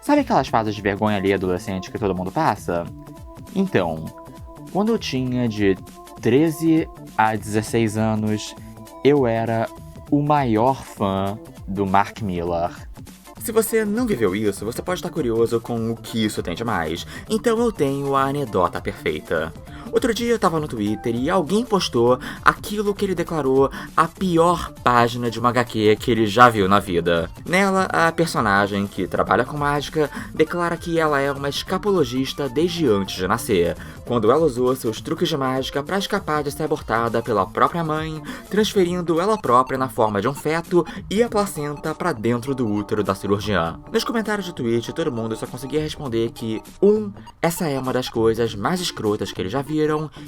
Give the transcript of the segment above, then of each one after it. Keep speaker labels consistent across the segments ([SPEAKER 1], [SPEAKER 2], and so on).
[SPEAKER 1] Sabe aquelas fases de vergonha ali adolescente que todo mundo passa? Então, quando eu tinha de 13 a 16 anos, eu era o maior fã do Mark Millar.
[SPEAKER 2] Se você não viveu isso, você pode estar curioso com o que isso tem de mais. Então eu tenho a anedota perfeita. Outro dia eu tava no Twitter e alguém postou aquilo que ele declarou a pior página de uma HQ que ele já viu na vida. Nela, a personagem, que trabalha com mágica, declara que ela é uma escapologista desde antes de nascer, quando ela usou seus truques de mágica para escapar de ser abortada pela própria mãe, transferindo ela própria na forma de um feto e a placenta para dentro do útero da cirurgiã. Nos comentários do tweet, todo mundo só conseguia responder que 1. Essa é uma das coisas mais escrotas que eles já viram,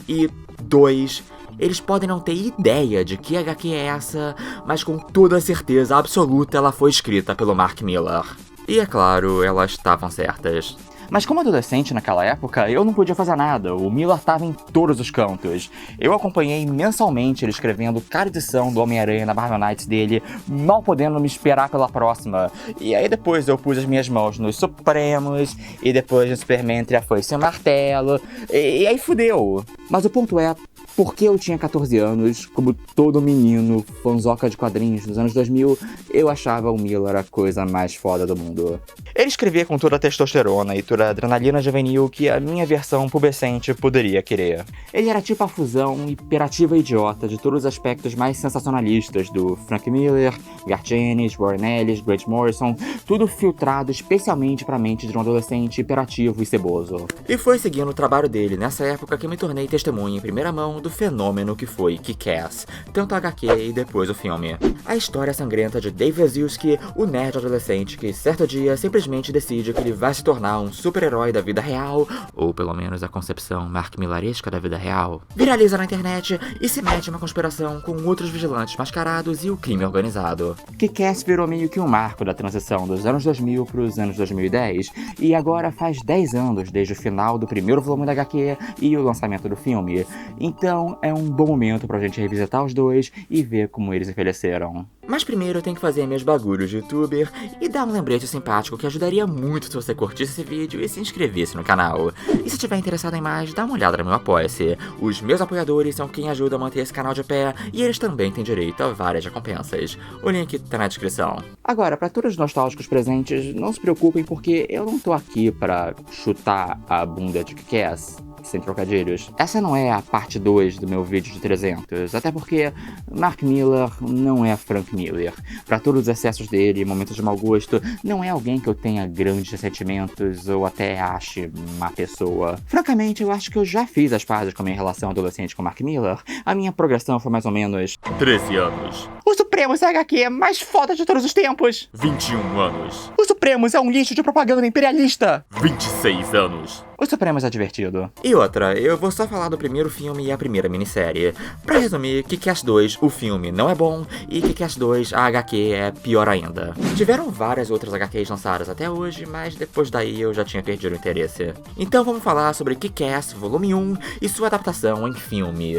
[SPEAKER 2] e 2. Eles podem não ter ideia de que HQ é essa, mas com toda certeza absoluta ela foi escrita pelo Mark Millar. E é claro, elas estavam certas.
[SPEAKER 1] Mas como adolescente naquela época, eu não podia fazer nada, o Millar estava em todos os cantos. Eu acompanhei mensalmente ele escrevendo cada edição do Homem-Aranha na Marvel Knights dele, mal podendo me esperar pela próxima. E aí depois eu pus as minhas mãos nos Supremos, e depois no Superman entre a foice e o martelo, e aí fudeu. Mas o ponto é, porque eu tinha 14 anos, como todo menino fanzoca de quadrinhos dos anos 2000, eu achava o Millar a coisa mais foda do mundo. Ele escrevia com toda a testosterona e toda a adrenalina juvenil que a minha versão pubescente poderia querer. Ele era tipo a fusão hiperativa e idiota de todos os aspectos mais sensacionalistas do Frank Miller, Garth Ennis, Warren Ellis, Grant Morrison, tudo filtrado especialmente pra mente de um adolescente hiperativo e ceboso.
[SPEAKER 2] E foi seguindo o trabalho dele nessa época que me tornei testemunha em primeira mão do fenômeno que foi Kick-Ass, tanto a HQ e depois o filme. A história sangrenta de Dave Wazowski, o nerd adolescente que certo dia simplesmente decide que ele vai se tornar um super-herói da vida real, ou pelo menos a concepção Mark Millaresca da vida real, viraliza na internet e se mete em uma conspiração com outros vigilantes mascarados e o crime organizado.
[SPEAKER 1] Kick-Ass virou meio que um marco da transição dos anos 2000 pros anos 2010, e agora faz 10 anos desde o final do primeiro volume da HQ e o lançamento do filme. Então é um bom momento pra gente revisitar os dois e ver como eles envelheceram.
[SPEAKER 2] Mas primeiro eu tenho que fazer meus bagulhos de youtuber e dar um lembrete simpático que ajudaria muito se você curtisse esse vídeo e se inscrevesse no canal. E se tiver interessado em mais, dá uma olhada no meu Apoia-se. Os meus apoiadores são quem ajuda a manter esse canal de pé e eles também têm direito a várias recompensas. O link tá na descrição.
[SPEAKER 1] Agora, pra todos os nostálgicos presentes, não se preocupem porque eu não tô aqui pra chutar a bunda de Kick-Ass. Sem trocadilhos. Essa não é a parte 2 do meu vídeo de 300, até porque Mark Millar não é Frank Miller. Pra todos os excessos dele e momentos de mau gosto, não é alguém que eu tenha grandes ressentimentos ou até ache má pessoa. Francamente, eu acho que eu já fiz as pazes com a minha relação adolescente com Mark Millar. A minha progressão foi mais ou menos
[SPEAKER 2] 13 anos.
[SPEAKER 1] O Supremos é a HQ mais foda de todos os tempos.
[SPEAKER 2] 21 anos.
[SPEAKER 1] O Supremos é um lixo de propaganda imperialista.
[SPEAKER 2] 26 anos.
[SPEAKER 1] O Supremos é divertido.
[SPEAKER 2] E outra, eu vou só falar do primeiro filme e a primeira minissérie. Pra resumir, Kick-Ass 2, o filme não é bom, e Kick-Ass 2, a HQ é pior ainda. Tiveram várias outras HQs lançadas até hoje, mas depois daí eu já tinha perdido o interesse. Então vamos falar sobre Kick-Ass Volume 1 e sua adaptação em filme.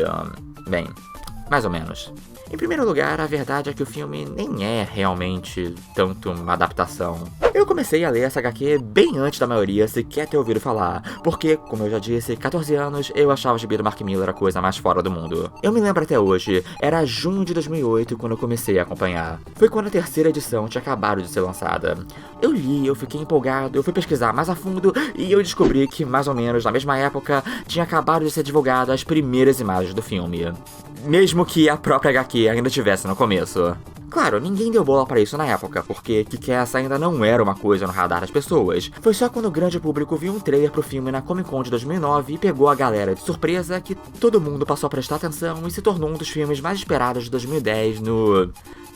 [SPEAKER 2] Bem, mais ou menos. Em primeiro lugar, a verdade é que o filme nem é realmente tanto uma adaptação. Eu comecei a ler essa HQ bem antes da maioria sequer ter ouvido falar, porque, como eu já disse, 14 anos eu achava o gibi do Mark Millar a coisa mais fora do mundo. Eu me lembro até hoje, era junho de 2008 quando eu comecei a acompanhar. Foi quando a terceira edição tinha acabado de ser lançada. Eu li, eu fiquei empolgado, eu fui pesquisar mais a fundo e eu descobri que, mais ou menos na mesma época, tinha acabado de ser divulgada as primeiras imagens do filme. Mesmo que a própria HQ ainda estivesse no começo. Claro, ninguém deu bola pra isso na época, porque Kick-Ass ainda não era uma coisa no radar das pessoas. Foi só quando o grande público viu um trailer pro filme na Comic Con de 2009 e pegou a galera de surpresa que todo mundo passou a prestar atenção e se tornou um dos filmes mais esperados de 2010 no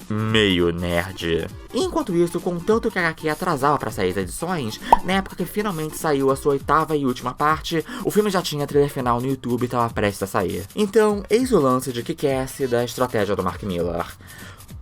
[SPEAKER 2] meio nerd. E enquanto isso, contanto que a HQ atrasava pra sair as edições, na época que finalmente saiu a sua oitava e última parte, o filme já tinha trailer final no YouTube e tava prestes a sair. Então, eis o lance de Kick-Ass e da estratégia do Mark Millar.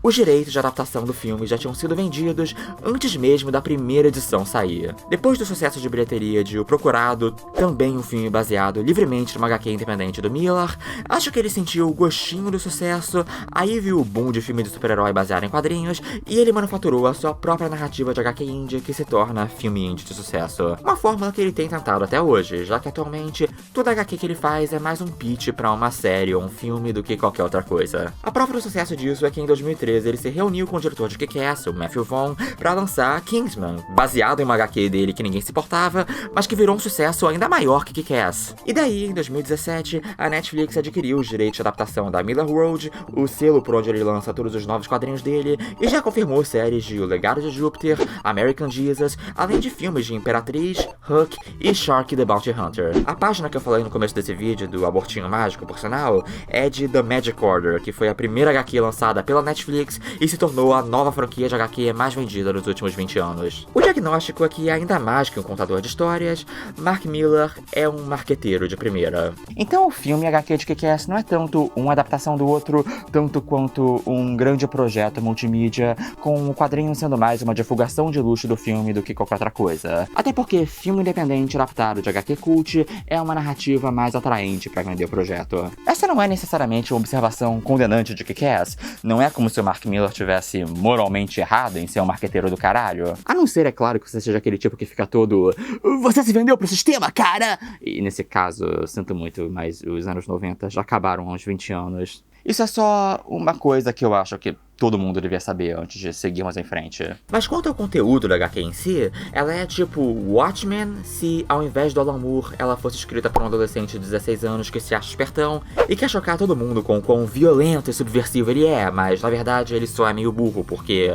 [SPEAKER 2] Os direitos de adaptação do filme já tinham sido vendidos antes mesmo da primeira edição sair. Depois do sucesso de bilheteria de O Procurado, também um filme baseado livremente numa HQ independente do Miller, acho que ele sentiu o gostinho do sucesso, aí viu o boom de filme de super-herói baseado em quadrinhos, e ele manufaturou a sua própria narrativa de HQ indie que se torna filme indie de sucesso. Uma fórmula que ele tem tentado até hoje, já que atualmente toda HQ que ele faz é mais um pitch pra uma série ou um filme do que qualquer outra coisa. A prova do sucesso disso é que em 2013 ele se reuniu com o diretor de Kick-Ass, o Matthew Vaughn, pra lançar Kingsman, baseado em uma HQ dele que ninguém se importava, mas que virou um sucesso ainda maior que Kick-Ass. E daí, em 2017, a Netflix adquiriu os direitos de adaptação da Miller World, o selo por onde ele lança todos os novos quadrinhos dele, e já confirmou séries de O Legado de Júpiter, American Jesus, além de filmes de Imperatriz, Hook e Shark the Bounty Hunter. A página que eu falei no começo desse vídeo, do Abortinho Mágico, por sinal, é de The Magic Order, que foi a primeira HQ lançada pela Netflix e se tornou a nova franquia de HQ mais vendida nos últimos 20 anos. O diagnóstico aqui é ainda mais que um contador de histórias, Mark Millar é um marqueteiro de primeira.
[SPEAKER 1] Então o filme HQ de Kick-Ass não é tanto uma adaptação do outro, tanto quanto um grande projeto multimídia, com o quadrinho sendo mais uma divulgação de luxo do filme do que qualquer outra coisa. Até porque filme independente adaptado de HQ cult é uma narrativa mais atraente pra vender o projeto. Essa não é necessariamente uma observação condenante de Kick-Ass, não é como se o Mark Millar tivesse moralmente errado em ser um marqueteiro do caralho. A não ser, é claro, que você seja aquele tipo que fica todo "Você se vendeu pro sistema, cara!" E nesse caso, eu sinto muito, mas os anos 90 já acabaram há uns 20 anos. Isso é só uma coisa que eu acho que todo mundo devia saber antes de seguirmos em frente.
[SPEAKER 2] Mas quanto ao conteúdo da HQ em si, ela é tipo Watchmen se, ao invés do Alan Moore, ela fosse escrita por um adolescente de 16 anos que se acha espertão e quer chocar todo mundo com o quão violento e subversivo ele é, mas na verdade ele só é meio burro, porque...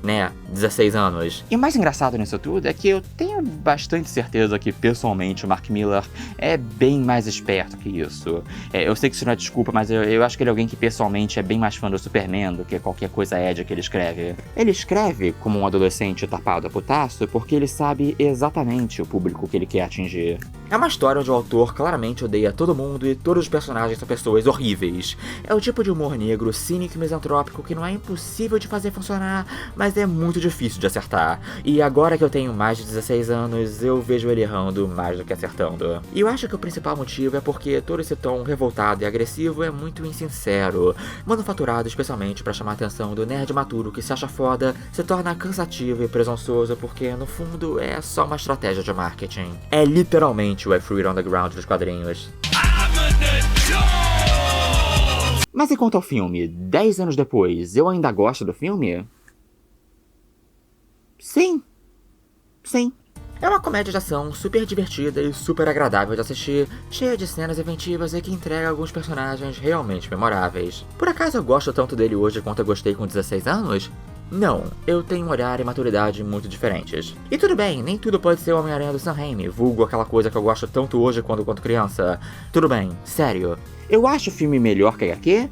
[SPEAKER 2] né, 16 anos.
[SPEAKER 1] E o mais engraçado nisso tudo é que eu tenho bastante certeza que, pessoalmente, o Mark Millar é bem mais esperto que isso. Eu sei que isso não é desculpa, mas eu acho que ele é alguém que, pessoalmente, é bem mais fã do Superman do que qualquer coisa Ed que ele escreve. Ele escreve como um adolescente tapado a putaço porque ele sabe exatamente o público que ele quer atingir.
[SPEAKER 2] É uma história onde o autor claramente odeia todo mundo e todos os personagens são pessoas horríveis. É o tipo de humor negro, cínico e misantrópico que não é impossível de fazer funcionar, mas é muito difícil de acertar. E agora que eu tenho mais de 16 anos, eu vejo ele errando mais do que acertando. E eu acho que o principal motivo é porque todo esse tom revoltado e agressivo é muito insincero, manufaturado especialmente pra chamar a atenção do nerd maturo que se acha foda, se torna cansativo e presunçoso porque, no fundo, é só uma estratégia de marketing. É literalmente o Fruit Underground dos quadrinhos.
[SPEAKER 1] Mas e quanto ao filme? 10 anos depois, eu ainda gosto do filme? Sim. Sim.
[SPEAKER 2] É uma comédia de ação super divertida e super agradável de assistir, cheia de cenas inventivas e que entrega alguns personagens realmente memoráveis. Por acaso eu gosto tanto dele hoje quanto eu gostei com 16 anos? Não, eu tenho um olhar e maturidade muito diferentes. E tudo bem, nem tudo pode ser o Homem-Aranha do Sam Raimi, vulgo aquela coisa que eu gosto tanto hoje quanto criança. Tudo bem, sério.
[SPEAKER 1] Eu acho o filme melhor que a HQ?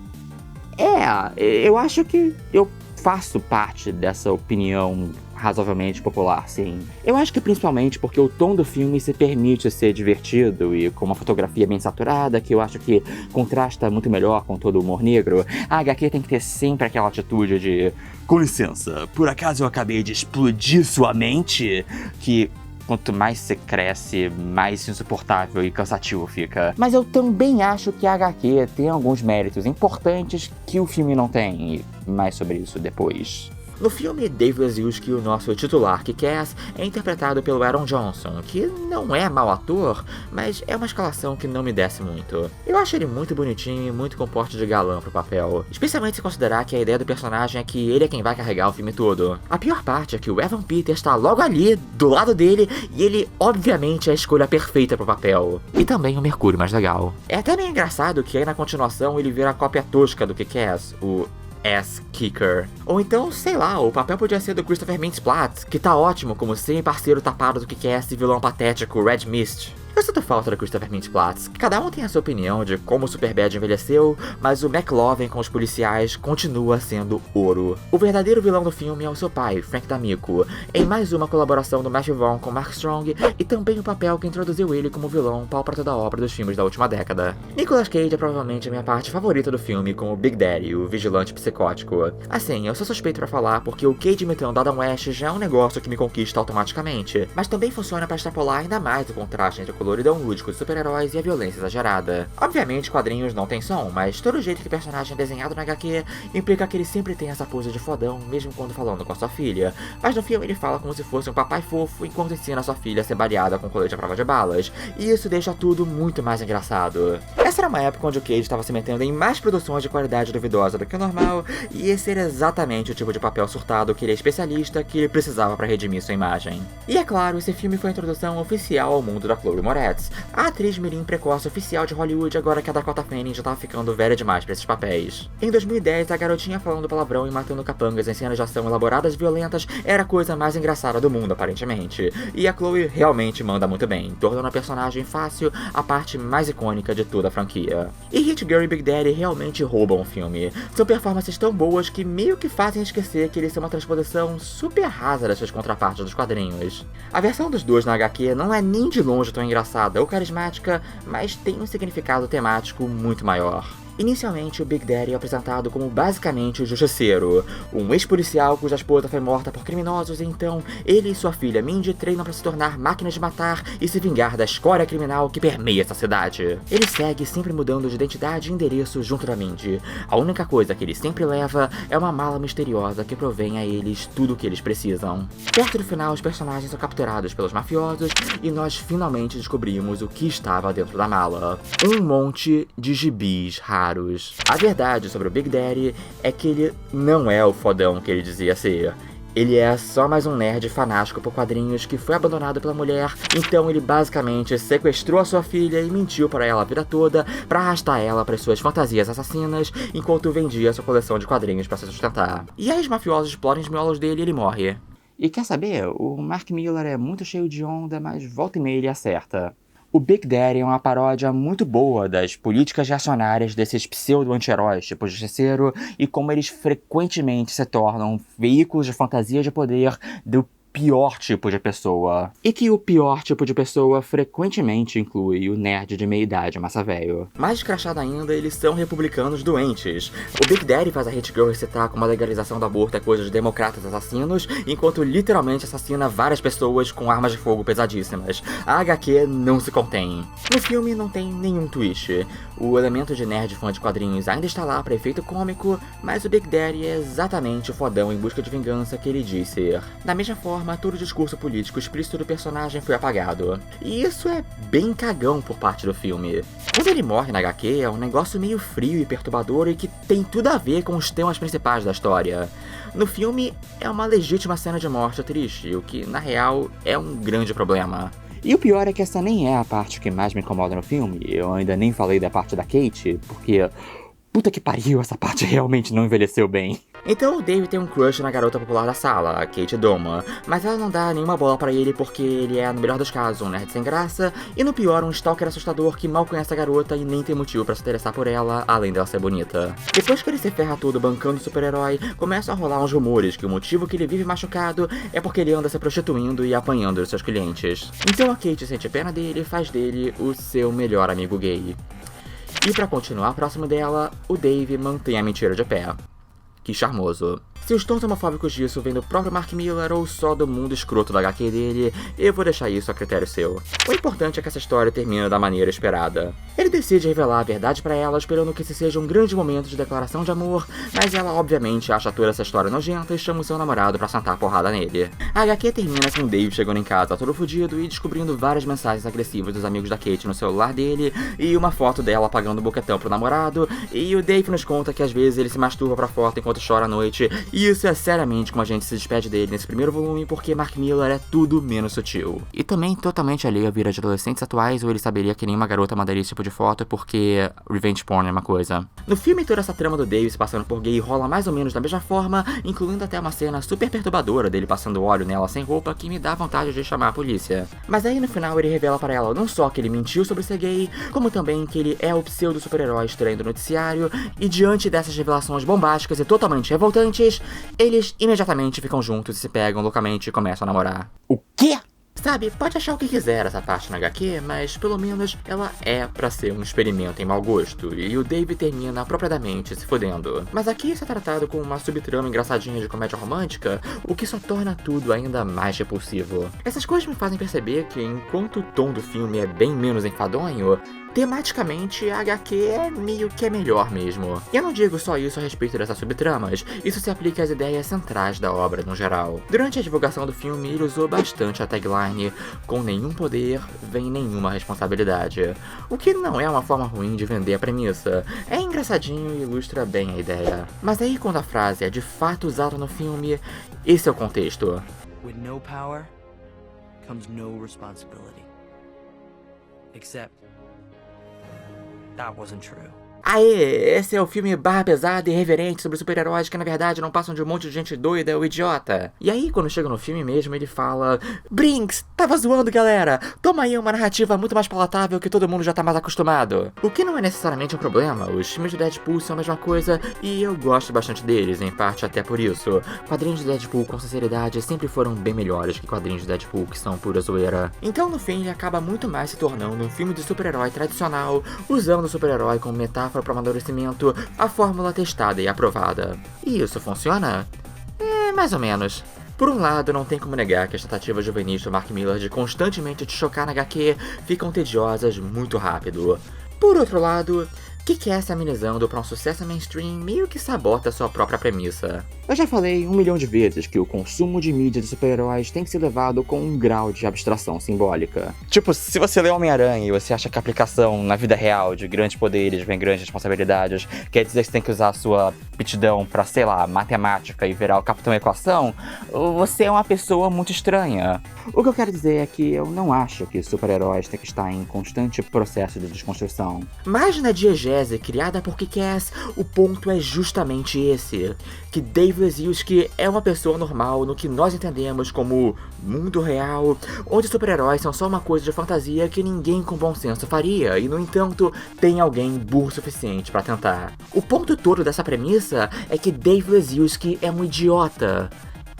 [SPEAKER 1] Eu acho que eu faço parte dessa opinião razoavelmente popular, sim. Eu acho que principalmente porque o tom do filme se permite ser divertido e com uma fotografia bem saturada, que eu acho que contrasta muito melhor com todo o humor negro. A HQ tem que ter sempre aquela atitude de "com licença, por acaso eu acabei de explodir sua mente?" Que quanto mais você cresce, mais insuportável e cansativo fica. Mas eu também acho que a HQ tem alguns méritos importantes que o filme não tem, e mais sobre isso depois.
[SPEAKER 2] No filme, Dave Lesniewski, o nosso titular Kick-Ass, é interpretado pelo Aaron Johnson, que não é mau ator, mas é uma escalação que não me desce muito. Eu acho ele muito bonitinho e muito com porte de galã pro papel, especialmente se considerar que a ideia do personagem é que ele é quem vai carregar o filme todo. A pior parte é que o Evan Peters está logo ali, do lado dele, e ele obviamente é a escolha perfeita pro papel. E também o Mercúrio mais legal. É até meio engraçado que aí na continuação ele vira a cópia tosca do Kick-Ass, o Ass Kicker. Ou então, sei lá, o papel podia ser do Christopher Mintz-Plasse, que tá ótimo como semi-parceiro tapado do Kick-Ass e vilão patético Red Mist. Eu sinto falta do Christopher Mintz-Plasse. Cada um tem a sua opinião de como o Superbad envelheceu, mas o McLovin com os policiais continua sendo ouro. O verdadeiro vilão do filme é o seu pai, Frank D'Amico, em mais uma colaboração do Matthew Vaughn com Mark Strong, e também o papel que introduziu ele como vilão pau pra toda a obra dos filmes da última década. Nicolas Cage é provavelmente a minha parte favorita do filme como Big Daddy, o vigilante psicótico. Assim, eu sou suspeito pra falar porque o Cage imitando Adam West já é um negócio que me conquista automaticamente, mas também funciona pra extrapolar ainda mais o contraste entre o coloridão lúdico de super-heróis e a violência exagerada. Obviamente, quadrinhos não tem som, mas todo jeito que o personagem é desenhado na HQ implica que ele sempre tem essa pose de fodão, mesmo quando falando com a sua filha. Mas no filme ele fala como se fosse um papai fofo enquanto ensina a sua filha a ser baleada com colete à prova de balas, e isso deixa tudo muito mais engraçado. Essa era uma época onde o Cage estava se metendo em mais produções de qualidade duvidosa do que o normal, e esse era exatamente o tipo de papel surtado que ele é especialista que ele precisava para redimir sua imagem. E é claro, esse filme foi a introdução oficial ao mundo da Chloe Moretz, a atriz mirim precoce oficial de Hollywood agora que a Dakota Fanning já tava ficando velha demais para esses papéis. Em 2010, a garotinha falando palavrão e matando capangas em cenas de ação elaboradas e violentas era a coisa mais engraçada do mundo, aparentemente. E a Chloe realmente manda muito bem, tornando a personagem fácil a parte mais icônica de toda a franquia. E Hit Girl e Big Daddy realmente roubam o filme. São performances tão boas que meio que fazem esquecer que eles são uma transposição super rasa das suas contrapartes dos quadrinhos. A versão dos dois na HQ não é nem de longe tão engraçada ou carismática, mas tem um significado temático muito maior. Inicialmente, o Big Daddy é apresentado como basicamente o Justiceiro, um ex-policial cuja esposa foi morta por criminosos, e então ele e sua filha Mindy treinam para se tornar máquinas de matar e se vingar da escória criminal que permeia essa cidade. Ele segue sempre mudando de identidade e endereço junto da Mindy. A única coisa que ele sempre leva é uma mala misteriosa que provém a eles tudo o que eles precisam. Perto do final, os personagens são capturados pelos mafiosos e nós finalmente descobrimos o que estava dentro da mala. Um monte de gibis raros. A verdade sobre o Big Daddy é que ele não é o fodão que ele dizia ser. Ele é só mais um nerd fanático por quadrinhos que foi abandonado pela mulher, então ele basicamente sequestrou a sua filha e mentiu para ela a vida toda para arrastar ela para suas fantasias assassinas, enquanto vendia sua coleção de quadrinhos para se sustentar. E aí os mafiosos explodem os miolos dele e ele morre.
[SPEAKER 1] E quer saber? O Mark Millar é muito cheio de onda, mas volta e meia ele acerta. O Big Daddy é uma paródia muito boa das políticas reacionárias desses pseudo-anti-heróis, tipo Justiceiro, e como eles frequentemente se tornam veículos de fantasia de poder do pior tipo de pessoa. E que o pior tipo de pessoa frequentemente inclui o nerd de meia-idade massa velho.
[SPEAKER 2] Mais escrachado ainda, eles são republicanos doentes. O Big Daddy faz a Hit Girl recitar como a legalização do aborto é coisa de democratas assassinos, enquanto literalmente assassina várias pessoas com armas de fogo pesadíssimas. A HQ não se contém. No filme não tem nenhum twist. O elemento de nerd fã de quadrinhos ainda está lá para efeito cômico, mas o Big Daddy é exatamente o fodão em busca de vingança que ele diz ser. Da mesma forma, todo o discurso político explícito do personagem foi apagado. E isso é bem cagão por parte do filme. Quando ele morre na HQ, é um negócio meio frio e perturbador e que tem tudo a ver com os temas principais da história. No filme, é uma legítima cena de morte triste, o que, na real, é um grande problema.
[SPEAKER 1] E o pior é que essa nem é a parte que mais me incomoda no filme. Eu ainda nem falei da parte da Kate, porque... puta que pariu, essa parte realmente não envelheceu bem.
[SPEAKER 2] Então o Dave tem um crush na garota popular da sala, a Kate Doma, mas ela não dá nenhuma bola pra ele porque ele é, no melhor dos casos, um nerd sem graça, e no pior, um stalker assustador que mal conhece a garota e nem tem motivo pra se interessar por ela, além dela ser bonita. Depois que ele se ferra todo bancando o super-herói, começam a rolar uns rumores que o motivo que ele vive machucado é porque ele anda se prostituindo e apanhando os seus clientes. Então a Kate sente pena dele e faz dele o seu melhor amigo gay. E pra continuar próximo dela, o Dave mantém a mentira de pé. Que charmoso. Se os tons homofóbicos disso vêm do próprio Mark Millar ou só do mundo escroto da HQ dele, eu vou deixar isso a critério seu. O importante é que essa história termina da maneira esperada. Ele decide revelar a verdade pra ela, esperando que esse seja um grande momento de declaração de amor, mas ela obviamente acha toda essa história nojenta e chama o seu namorado pra sentar a porrada nele. A HQ termina com Dave chegando em casa todo fudido e descobrindo várias mensagens agressivas dos amigos da Kate no celular dele, e uma foto dela apagando o boquetão pro namorado, e o Dave nos conta que às vezes ele se masturba pra foto enquanto chora à noite, E isso é seriamente como a gente se despede dele nesse primeiro volume, porque Mark Millar é tudo menos sutil. E também totalmente alheio à vida de adolescentes atuais, ou ele saberia que nenhuma garota mandaria esse tipo de foto porque revenge porn é uma coisa. No filme, toda essa trama do Davis passando por gay rola mais ou menos da mesma forma, incluindo até uma cena super perturbadora dele passando óleo nela sem roupa que me dá vontade de chamar a polícia. Mas aí no final ele revela para ela não só que ele mentiu sobre ser gay, como também que ele é o pseudo super-herói estranho do noticiário, e diante dessas revelações bombásticas e totalmente revoltantes, eles imediatamente ficam juntos e se pegam loucamente e começam a namorar.
[SPEAKER 1] O quê?
[SPEAKER 2] Sabe, pode achar o que quiser essa parte na HQ, mas pelo menos ela é pra ser um experimento em mau gosto, e o Dave termina apropriadamente se fodendo. Mas aqui isso é tratado como uma subtrama engraçadinha de comédia romântica, o que só torna tudo ainda mais repulsivo. Essas coisas me fazem perceber que enquanto o tom do filme é bem menos enfadonho, tematicamente, a HQ é meio que melhor mesmo. E eu não digo só isso a respeito dessas subtramas, isso se aplica às ideias centrais da obra no geral. Durante a divulgação do filme, ele usou bastante a tagline "com nenhum poder, vem nenhuma responsabilidade", o que não é uma forma ruim de vender a premissa, é engraçadinho e ilustra bem a ideia. Mas aí quando a frase é de fato usada no filme, esse é o contexto.
[SPEAKER 3] With no power comes no responsibility. Except that wasn't true.
[SPEAKER 2] Aê, esse é o filme barra pesada e irreverente sobre super-heróis que na verdade não passam de um monte de gente doida ou idiota. E aí quando chega no filme mesmo ele fala: Brinks, tava zoando galera, toma aí uma narrativa muito mais palatável que todo mundo já tá mais acostumado. O que não é necessariamente um problema, os filmes de Deadpool são a mesma coisa e eu gosto bastante deles, em parte até por isso. Quadrinhos de Deadpool com sinceridade sempre foram bem melhores que quadrinhos de Deadpool que são pura zoeira. Então no fim ele acaba muito mais se tornando um filme de super-herói tradicional, usando o super-herói como metáfora para amadurecimento, a fórmula testada e aprovada. E isso funciona? Mais ou menos. Por um lado, não tem como negar que as tentativas juvenis do Mark Millar de constantemente te chocar na HQ ficam tediosas muito rápido. Por outro lado, Kick-Ass amenizando pra um sucesso mainstream meio que sabota sua própria premissa.
[SPEAKER 1] Eu já falei 1 milhão de vezes que o consumo de mídia de super-heróis tem que ser levado com um grau de abstração simbólica. Tipo, se você lê Homem-Aranha e você acha que a aplicação na vida real de grandes poderes vem grandes responsabilidades, quer dizer que você tem que usar a sua aptidão pra, sei lá, matemática e virar o Capitão Equação, você é uma pessoa muito estranha. O que eu quero dizer é que eu não acho que super-heróis têm que estar em constante processo de desconstrução.
[SPEAKER 2] Mas na diegese criada por Kick-Ass, o ponto é justamente esse, que Dave Lesniewski é uma pessoa normal no que nós entendemos como mundo real, onde super-heróis são só uma coisa de fantasia que ninguém com bom senso faria, e no entanto, tem alguém burro o suficiente pra tentar. O ponto todo dessa premissa é que Dave Lesniewski é um idiota.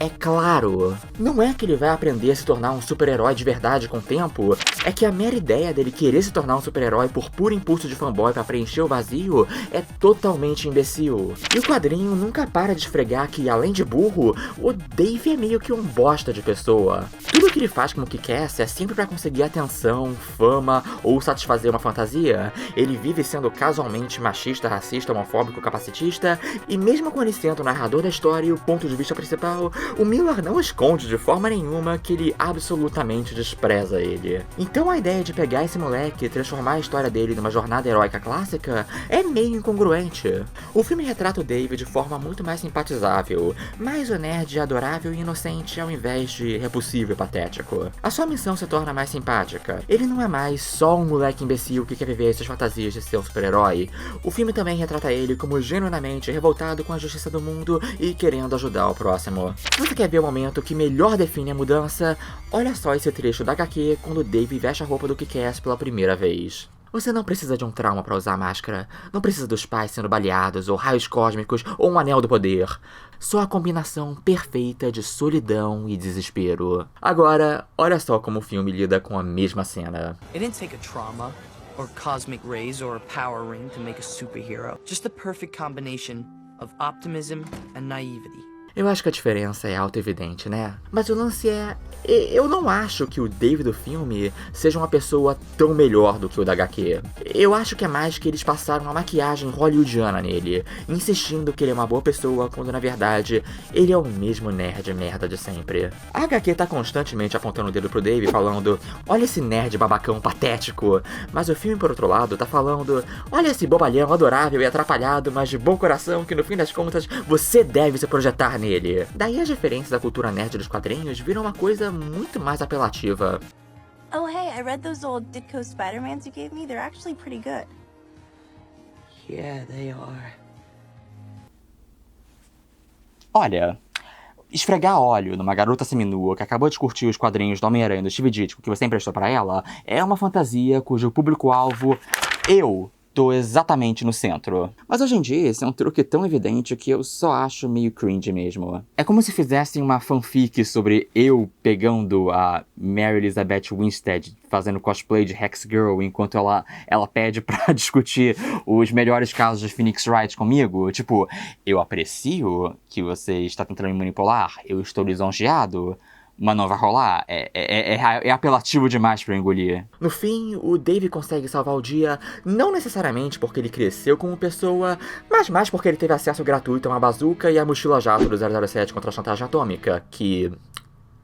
[SPEAKER 2] É claro, não é que ele vai aprender a se tornar um super-herói de verdade com o tempo, é que a mera ideia dele querer se tornar um super-herói por puro impulso de fanboy pra preencher o vazio é totalmente imbecil. E o quadrinho nunca para de esfregar que, além de burro, o Dave é meio que um bosta de pessoa. Tudo que ele faz como Kick-Ass é sempre pra conseguir atenção, fama ou satisfazer uma fantasia. Ele vive sendo casualmente machista, racista, homofóbico, capacitista, e mesmo quando ele sendo o narrador da história e o ponto de vista principal, o Millar não esconde de forma nenhuma que ele absolutamente despreza ele. Então a ideia de pegar esse moleque e transformar a história dele numa jornada heróica clássica é meio incongruente. O filme retrata o Dave de forma muito mais simpatizável, mais o nerd adorável e inocente ao invés de repulsivo e patético. A sua missão se torna mais simpática. Ele não é mais só um moleque imbecil que quer viver suas fantasias de ser um super-herói. O filme também retrata ele como genuinamente revoltado com a justiça do mundo e querendo ajudar o próximo. Se você quer ver o momento que melhor define a mudança, olha só esse trecho da HQ quando Dave veste a roupa do Kick-Ass pela primeira vez. Você não precisa de um trauma pra usar a máscara, não precisa dos pais sendo baleados, ou raios cósmicos, ou um anel do poder. Só a combinação perfeita de solidão e desespero. Agora, olha só como o filme lida com a mesma cena.
[SPEAKER 3] It didn't take a trauma, or cosmic rays, or a power ring to make a superhero. Just the perfect combination of optimism and naivety.
[SPEAKER 2] Eu acho que a diferença é auto-evidente, né? Mas o lance é... eu não acho que o Dave do filme seja uma pessoa tão melhor do que o da HQ. Eu acho que é mais que eles passaram uma maquiagem hollywoodiana nele, insistindo que ele é uma boa pessoa, quando na verdade ele é o mesmo nerd merda de sempre. A HQ tá constantemente apontando o dedo pro Dave, falando: olha esse nerd babacão patético. Mas o filme, por outro lado, tá falando: olha esse bobalhão adorável e atrapalhado, mas de bom coração, que no fim das contas você deve se projetar nele. Daí as referências à cultura nerd dos quadrinhos viram uma coisa muito mais apelativa.
[SPEAKER 4] Oh hey, I read those old Ditko Spider-Mans you gave me. They're actually pretty good.
[SPEAKER 3] Yeah, they are.
[SPEAKER 1] Olha, esfregar óleo numa garota seminua que acabou de curtir os quadrinhos do Homem-Aranha do Steve Ditko que você emprestou pra ela é uma fantasia cujo público-alvo eu tô exatamente no centro. Mas hoje em dia esse é um truque tão evidente que eu só acho meio cringe mesmo. É como se fizessem uma fanfic sobre eu pegando a Mary Elizabeth Winstead fazendo cosplay de Hex Girl enquanto ela pede pra discutir os melhores casos de Phoenix Wright comigo. Tipo, eu aprecio que você está tentando me manipular, eu estou lisonjeado, mas não vai rolar. É apelativo demais pra eu engolir.
[SPEAKER 2] No fim, o Dave consegue salvar o dia, não necessariamente porque ele cresceu como pessoa, mas mais porque ele teve acesso gratuito a uma bazuca e a mochila jato do 007 contra a chantagem atômica, que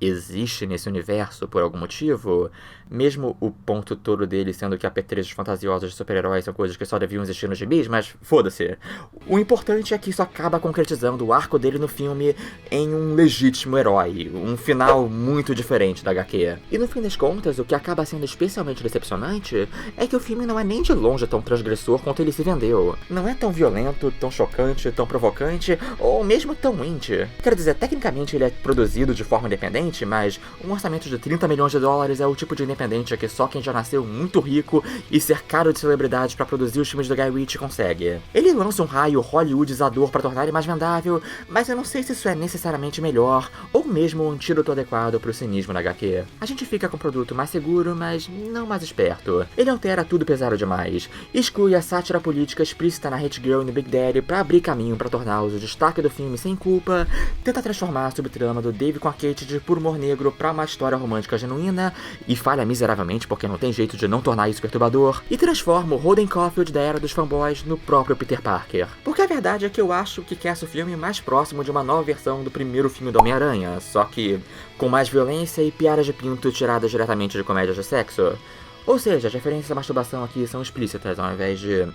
[SPEAKER 2] existe nesse universo por algum motivo, mesmo o ponto todo dele sendo que apetrechos fantasiosos de super-heróis são coisas que só deviam existir nos gibis, mas foda-se. O importante é que isso acaba concretizando o arco dele no filme em um legítimo herói, um final muito diferente da HQ. E no fim das contas, o que acaba sendo especialmente decepcionante é que o filme não é nem de longe tão transgressor quanto ele se vendeu. Não é tão violento, tão chocante, tão provocante, ou mesmo tão indie. Quero dizer, tecnicamente ele é produzido de forma independente, mas um orçamento de 30 milhões de dólares é o tipo de independente que só quem já nasceu muito rico e cercado de celebridades pra produzir os filmes do Guy Ritchie consegue. Ele lança um raio hollywoodizador pra tornar ele mais vendável, mas eu não sei se isso é necessariamente melhor, ou mesmo um antídoto adequado pro cinismo da HQ. A gente fica com um produto mais seguro, mas não mais esperto. Ele altera tudo pesado demais, exclui a sátira política explícita na Hate Girl e no Big Daddy pra abrir caminho pra torná-los o destaque do filme sem culpa, tenta transformar a subtrama do Dave com a Kate de puro humor negro pra uma história romântica genuína, e falha miseravelmente porque não tem jeito de não tornar isso perturbador, e transforma o Holden Caulfield da era dos fanboys no próprio Peter Parker. Porque a verdade é que eu acho que quer o filme mais próximo de uma nova versão do primeiro filme do Homem-Aranha, só que com mais violência e piadas de pinto tiradas diretamente de comédias de sexo. Ou seja, as referências à masturbação aqui são explícitas ao invés de...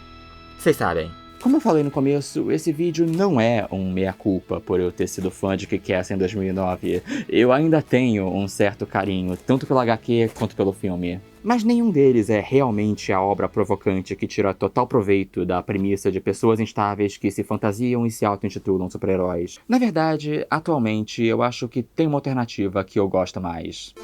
[SPEAKER 2] Vocês sabem.
[SPEAKER 1] Como eu falei no começo, esse vídeo não é um meia-culpa por eu ter sido fã de Kick-Ass em 2009. Eu ainda tenho um certo carinho, tanto pela HQ quanto pelo filme. Mas nenhum deles é realmente a obra provocante que tira total proveito da premissa de pessoas instáveis que se fantasiam e se auto-intitulam super-heróis. Na verdade, atualmente, eu acho que tem uma alternativa que eu gosto mais.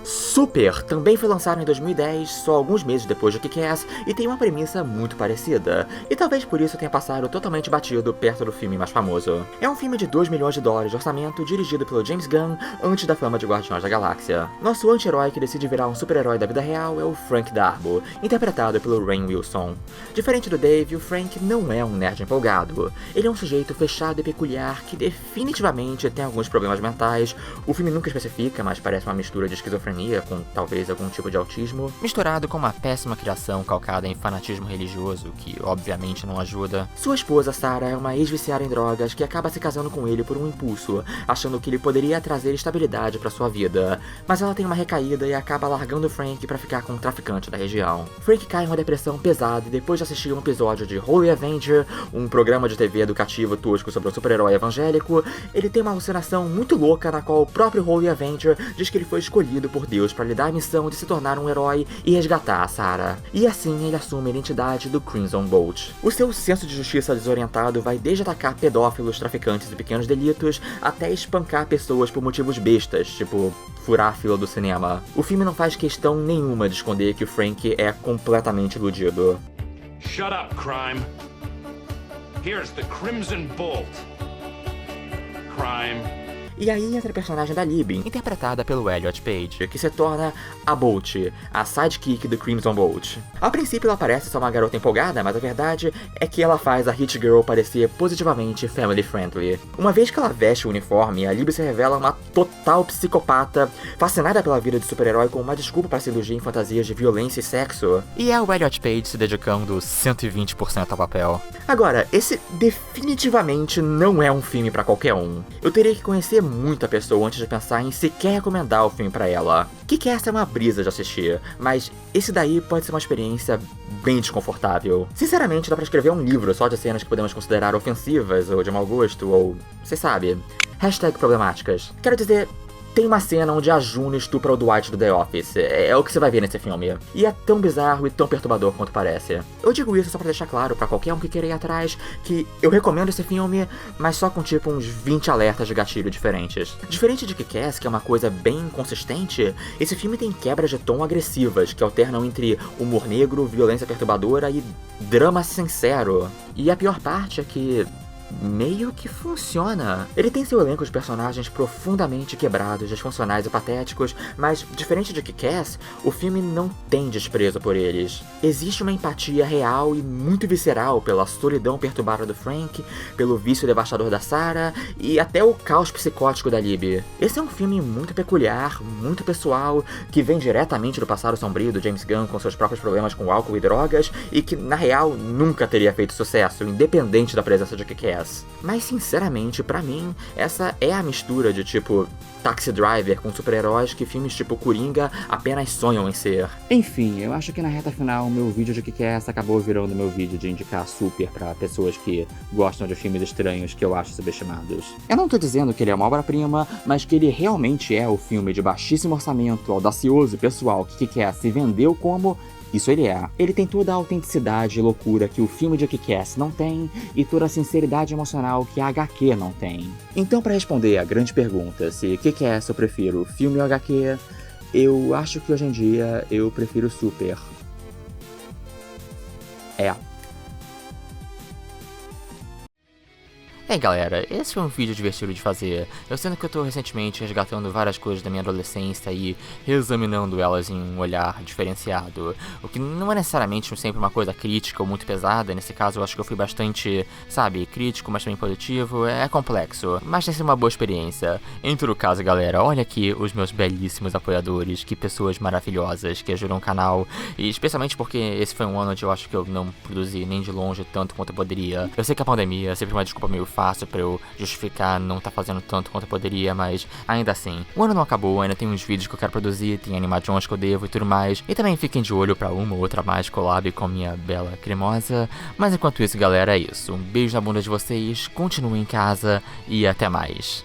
[SPEAKER 2] Super também foi lançado em 2010, só alguns meses depois de Kick-Ass, e tem uma premissa muito parecida, e talvez por isso tenha passado totalmente batido perto do filme mais famoso. É um filme de 2 milhões de dólares de orçamento, dirigido pelo James Gunn, antes da fama de Guardiões da Galáxia. Nosso anti-herói que decide virar um super-herói da vida real é o Frank Darbo, interpretado pelo Rainn Wilson. Diferente do Dave, o Frank não é um nerd empolgado. Ele é um sujeito fechado e peculiar que definitivamente tem alguns problemas mentais. O filme nunca especifica, mas parece uma mistura de esquizofrenia com talvez algum tipo de autismo, misturado com uma péssima criação calcada em fanatismo religioso, que obviamente não ajuda. Sua esposa, Sarah, é uma ex-viciada em drogas que acaba se casando com ele por um impulso, achando que ele poderia trazer estabilidade pra sua vida, mas ela tem uma recaída e acaba largando Frank pra ficar com um traficante da região. Frank cai em uma depressão pesada e depois de assistir um episódio de Holy Avenger, um programa de TV educativo tosco sobre um super-herói evangélico, ele tem uma alucinação muito louca na qual o próprio Holy Avenger diz que ele foi escolhido por Deus para lhe dar a missão de se tornar um herói e resgatar a Sarah. E assim ele assume a identidade do Crimson Bolt. O seu senso de justiça desorientado vai desde atacar pedófilos, traficantes e pequenos delitos, até espancar pessoas por motivos bestas, tipo furar a fila do cinema. O filme não faz questão nenhuma de esconder que o Frank é completamente iludido.
[SPEAKER 5] Shut up, crime. Here's the Crimson Bolt. Crime.
[SPEAKER 2] E aí entra a personagem da Libby, interpretada pelo Elliot Page, que se torna a Bolt, a sidekick do Crimson Bolt. A princípio ela parece só uma garota empolgada, mas a verdade é que ela faz a Hit Girl parecer positivamente family friendly. Uma vez que ela veste o uniforme, a Libby se revela uma total psicopata, fascinada pela vida de super-herói com uma desculpa para se iludir em fantasias de violência e sexo. E é o Elliot Page se dedicando 120% ao papel. Agora, esse definitivamente não é um filme pra qualquer um. Eu teria que conhecer muito a pessoa antes de pensar em sequer recomendar o filme pra ela. Kick-Ass é uma brisa de assistir, mas esse daí pode ser uma experiência bem desconfortável. Sinceramente, dá pra escrever um livro só de cenas que podemos considerar ofensivas ou de mau gosto, ou... cê sabe. #problemáticas. Quero dizer, tem uma cena onde a Juno estupra o Dwight do The Office. É o que você vai ver nesse filme. E é tão bizarro e tão perturbador quanto parece. Eu digo isso só pra deixar claro pra qualquer um que queira ir atrás que eu recomendo esse filme, mas só com tipo uns 20 alertas de gatilho diferentes. Diferente de Kick-Ass, que é uma coisa bem consistente, esse filme tem quebras de tom agressivas que alternam entre humor negro, violência perturbadora e drama sincero. E a pior parte é que meio que funciona. Ele tem seu elenco de personagens profundamente quebrados, disfuncionais e patéticos, mas, diferente de Kick-Ass, o filme não tem desprezo por eles. Existe uma empatia real e muito visceral pela solidão perturbada do Frank, pelo vício devastador da Sarah e até o caos psicótico da Libby. Esse é um filme muito peculiar, muito pessoal, que vem diretamente do passado sombrio do James Gunn com seus próprios problemas com álcool e drogas e que, na real, nunca teria feito sucesso, independente da presença de Kick-Ass. Mas, sinceramente, pra mim, essa é a mistura de, tipo, Taxi Driver com super-heróis que filmes tipo Coringa apenas sonham em ser.
[SPEAKER 1] Enfim, eu acho que na reta final, meu vídeo de Kick-Ass acabou virando meu vídeo de indicar Super pra pessoas que gostam de filmes estranhos que eu acho subestimados. Eu não tô dizendo que ele é uma obra-prima, mas que ele realmente é o filme de baixíssimo orçamento, audacioso e pessoal que Kick-Ass se vendeu como... Isso ele é. Ele tem toda a autenticidade e loucura que o filme de Kick-Ass não tem e toda a sinceridade emocional que a HQ não tem. Então, pra responder a grande pergunta se Kick-Ass eu prefiro filme ou HQ, eu acho que hoje em dia eu prefiro Super.
[SPEAKER 2] Ei galera, esse foi um vídeo divertido de fazer. Eu sinto que eu tô recentemente resgatando várias coisas da minha adolescência e reexaminando elas em um olhar diferenciado. O que não é necessariamente sempre uma coisa crítica ou muito pesada, nesse caso eu acho que eu fui bastante, sabe, crítico, mas também positivo, é complexo. Mas tem sido uma boa experiência. Em todo caso galera, olha aqui os meus belíssimos apoiadores, que pessoas maravilhosas que ajudam o canal. E especialmente porque esse foi um ano onde eu acho que eu não produzi nem de longe tanto quanto eu poderia. Eu sei que a pandemia é sempre uma desculpa meio fácil pra eu justificar não tá fazendo tanto quanto eu poderia, mas ainda assim, o ano não acabou, ainda tem uns vídeos que eu quero produzir, tem animações que eu devo e tudo mais, e também fiquem de olho pra uma ou outra mais collab com a minha bela cremosa. Mas enquanto isso galera, é isso, um beijo na bunda de vocês, continuem em casa e até mais.